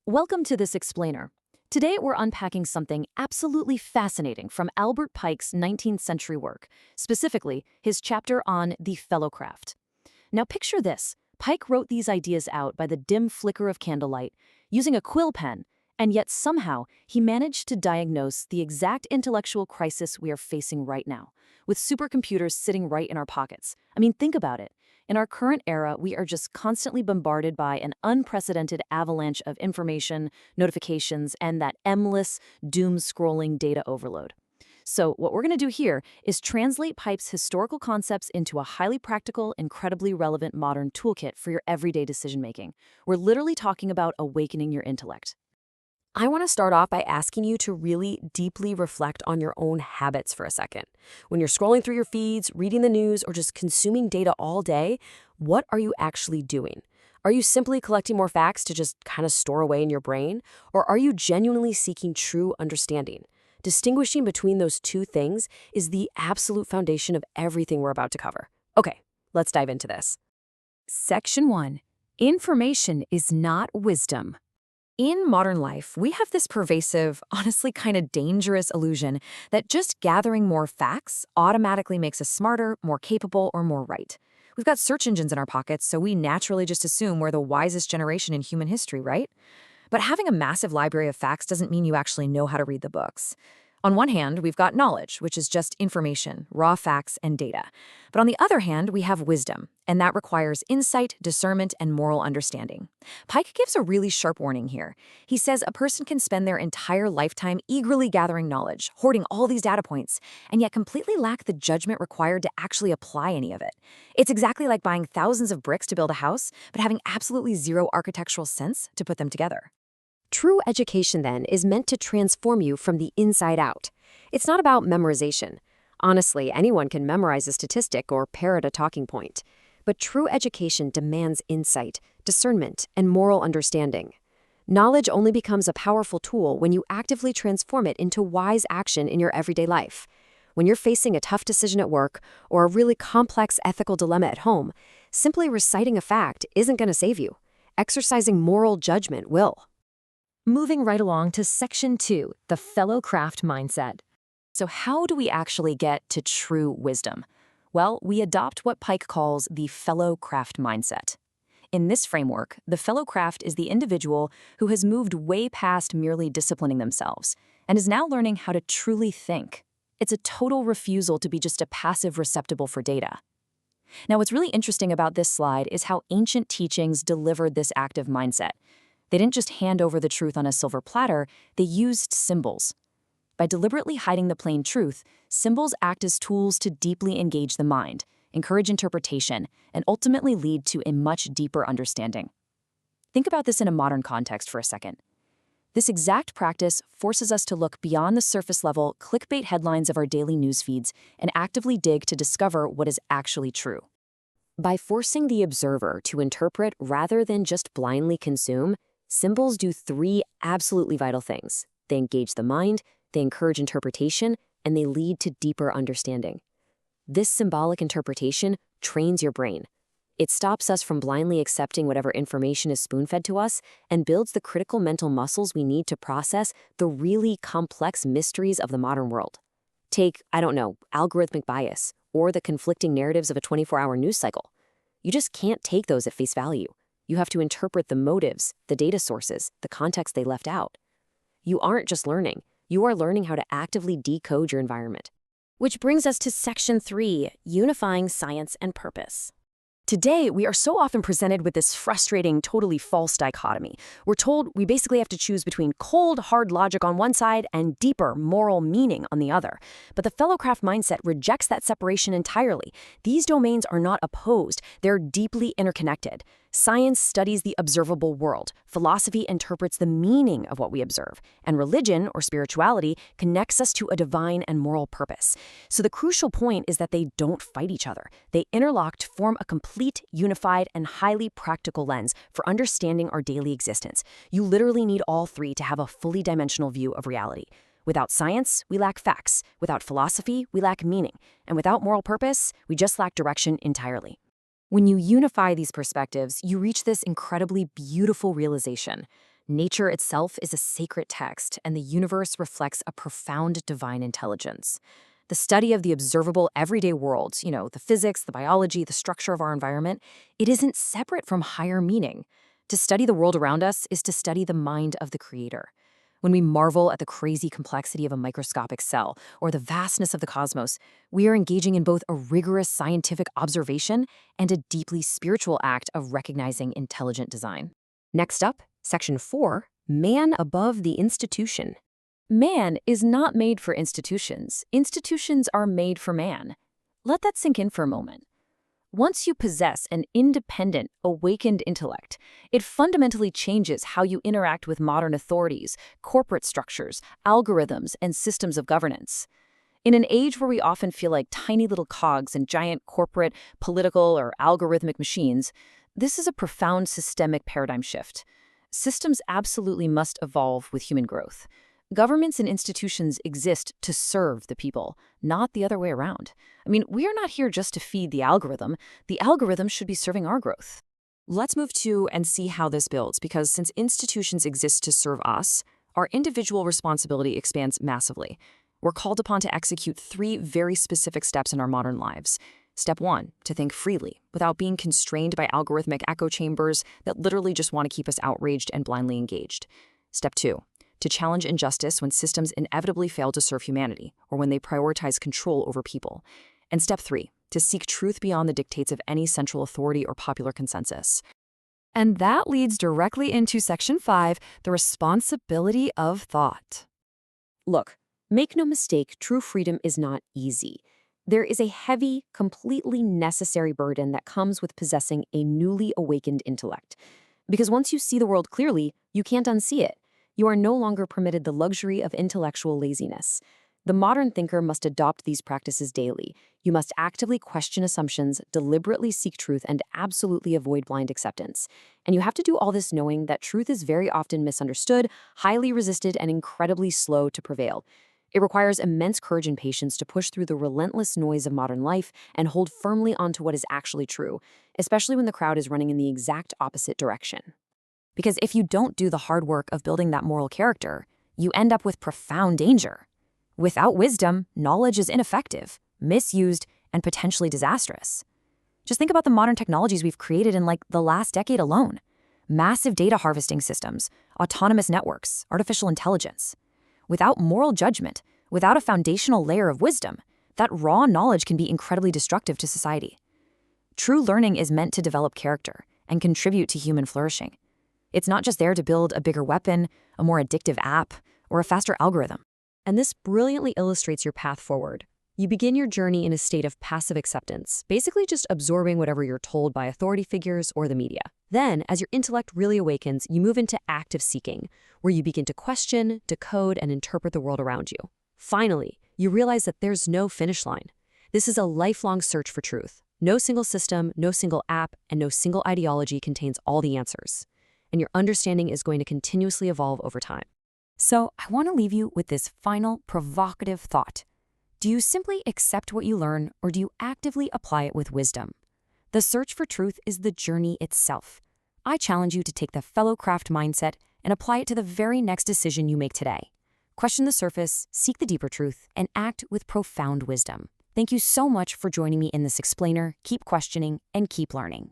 Welcome to this explainer. Today we're unpacking something absolutely fascinating from Albert Pike's 19th century work, specifically his chapter on the fellowcraft. Now picture this. Pike wrote these ideas out by the dim flicker of candlelight, using a quill pen, and yet somehow he managed to diagnose the exact intellectual crisis we are facing right now, with supercomputers sitting right in our pockets. I mean, think about it. In our current era, we are just constantly bombarded by an unprecedented avalanche of information, notifications, and that endless, doom-scrolling data overload. So what we're going to do here is translate Pike's historical concepts into a highly practical, incredibly relevant modern toolkit for your everyday decision-making. We're literally talking about awakening your intellect. I want to start off by asking you to really deeply reflect on your own habits for a second. When you're scrolling through your feeds, reading the news, or just consuming data all day, what are you actually doing? Are you simply collecting more facts to just kind of store away in your brain? Or are you genuinely seeking true understanding? Distinguishing between those two things is the absolute foundation of everything we're about to cover. Okay, let's dive into this. Section 1. Information is not wisdom. In modern life, we have this pervasive, honestly kind of dangerous illusion that just gathering more facts automatically makes us smarter, more capable, or more right. We've got search engines in our pockets, so we naturally just assume we're the wisest generation in human history, right? But having a massive library of facts doesn't mean you actually know how to read the books. On one hand, we've got knowledge, which is just information, raw facts, and data. But on the other hand, we have wisdom, and that requires insight, discernment, and moral understanding. Pike gives a really sharp warning here. He says a person can spend their entire lifetime eagerly gathering knowledge, hoarding all these data points, and yet completely lack the judgment required to actually apply any of it. It's exactly like buying thousands of bricks to build a house, but having absolutely zero architectural sense to put them together. True education, then, is meant to transform you from the inside out. It's not about memorization. Honestly, anyone can memorize a statistic or parrot a talking point. But true education demands insight, discernment, and moral understanding. Knowledge only becomes a powerful tool when you actively transform it into wise action in your everyday life. When you're facing a tough decision at work or a really complex ethical dilemma at home, simply reciting a fact isn't going to save you. Exercising moral judgment will. Moving right along to Section 2, the fellowcraft mindset. So how do we actually get to true wisdom? Well, we adopt what Pike calls the fellowcraft mindset. In this framework, the fellowcraft is the individual who has moved way past merely disciplining themselves and is now learning how to truly think. It's a total refusal to be just a passive receptacle for data. Now, what's really interesting about this slide is how ancient teachings delivered this active mindset. They didn't just hand over the truth on a silver platter, they used symbols. By deliberately hiding the plain truth, symbols act as tools to deeply engage the mind, encourage interpretation, and ultimately lead to a much deeper understanding. Think about this in a modern context for a second. This exact practice forces us to look beyond the surface-level, clickbait headlines of our daily news feeds and actively dig to discover what is actually true. By forcing the observer to interpret rather than just blindly consume, symbols do three absolutely vital things. They engage the mind, they encourage interpretation, and they lead to deeper understanding. This symbolic interpretation trains your brain. It stops us from blindly accepting whatever information is spoon-fed to us and builds the critical mental muscles we need to process the really complex mysteries of the modern world. Take, algorithmic bias or the conflicting narratives of a 24-hour news cycle. You just can't take those at face value. You have to interpret the motives, the data sources, the context they left out. You aren't just learning. You are learning how to actively decode your environment. Which brings us to Section 3, unifying science and purpose. Today, we are so often presented with this frustrating, totally false dichotomy. We're told we basically have to choose between cold, hard logic on one side and deeper, moral meaning on the other. But the fellowcraft mindset rejects that separation entirely. These domains are not opposed, they're deeply interconnected. Science studies the observable world, philosophy interprets the meaning of what we observe, and religion, or spirituality, connects us to a divine and moral purpose. So the crucial point is that they don't fight each other. They interlock to form a complete, unified, and highly practical lens for understanding our daily existence. You literally need all three to have a fully dimensional view of reality. Without science, we lack facts. Without philosophy, we lack meaning. And without moral purpose, we just lack direction entirely. When you unify these perspectives, you reach this incredibly beautiful realization. Nature itself is a sacred text, and the universe reflects a profound divine intelligence. The study of the observable everyday world, the physics, the biology, the structure of our environment, it isn't separate from higher meaning. To study the world around us is to study the mind of the Creator. When we marvel at the crazy complexity of a microscopic cell or the vastness of the cosmos, we are engaging in both a rigorous scientific observation and a deeply spiritual act of recognizing intelligent design. Next up, Section 4, Man Above the Institution. Man is not made for institutions. Institutions are made for man. Let that sink in for a moment. Once you possess an independent, awakened intellect, it fundamentally changes how you interact with modern authorities, corporate structures, algorithms, and systems of governance. In an age where we often feel like tiny little cogs in giant corporate, political, or algorithmic machines, this is a profound systemic paradigm shift. Systems absolutely must evolve with human growth. Governments and institutions exist to serve the people, not the other way around. We are not here just to feed the algorithm. The algorithm should be serving our growth. Let's move to and see how this builds, because since institutions exist to serve us, our individual responsibility expands massively. We're called upon to execute 3 very specific steps in our modern lives. Step 1, to think freely, without being constrained by algorithmic echo chambers that literally just want to keep us outraged and blindly engaged. Step 2, to challenge injustice when systems inevitably fail to serve humanity, or when they prioritize control over people. And Step 3, to seek truth beyond the dictates of any central authority or popular consensus. And that leads directly into Section 5, the responsibility of thought. Look, make no mistake, true freedom is not easy. There is a heavy, completely necessary burden that comes with possessing a newly awakened intellect. Because once you see the world clearly, you can't unsee it. You are no longer permitted the luxury of intellectual laziness. The modern thinker must adopt these practices daily. You must actively question assumptions, deliberately seek truth, and absolutely avoid blind acceptance. And you have to do all this knowing that truth is very often misunderstood, highly resisted, and incredibly slow to prevail. It requires immense courage and patience to push through the relentless noise of modern life and hold firmly onto what is actually true, especially when the crowd is running in the exact opposite direction. Because if you don't do the hard work of building that moral character, you end up with profound danger. Without wisdom, knowledge is ineffective, misused, and potentially disastrous. Just think about the modern technologies we've created in the last decade alone. Massive data harvesting systems, autonomous networks, artificial intelligence. Without moral judgment, without a foundational layer of wisdom, that raw knowledge can be incredibly destructive to society. True learning is meant to develop character and contribute to human flourishing. It's not just there to build a bigger weapon, a more addictive app, or a faster algorithm. And this brilliantly illustrates your path forward. You begin your journey in a state of passive acceptance, basically just absorbing whatever you're told by authority figures or the media. Then, as your intellect really awakens, you move into active seeking, where you begin to question, decode, and interpret the world around you. Finally, you realize that there's no finish line. This is a lifelong search for truth. No single system, no single app, and no single ideology contains all the answers. And your understanding is going to continuously evolve over time. So, I want to leave you with this final provocative thought. Do you simply accept what you learn, or do you actively apply it with wisdom? The search for truth is the journey itself. I challenge you to take the fellowcraft mindset and apply it to the very next decision you make today. Question the surface, seek the deeper truth, and act with profound wisdom. Thank you so much for joining me in this explainer. Keep questioning and keep learning.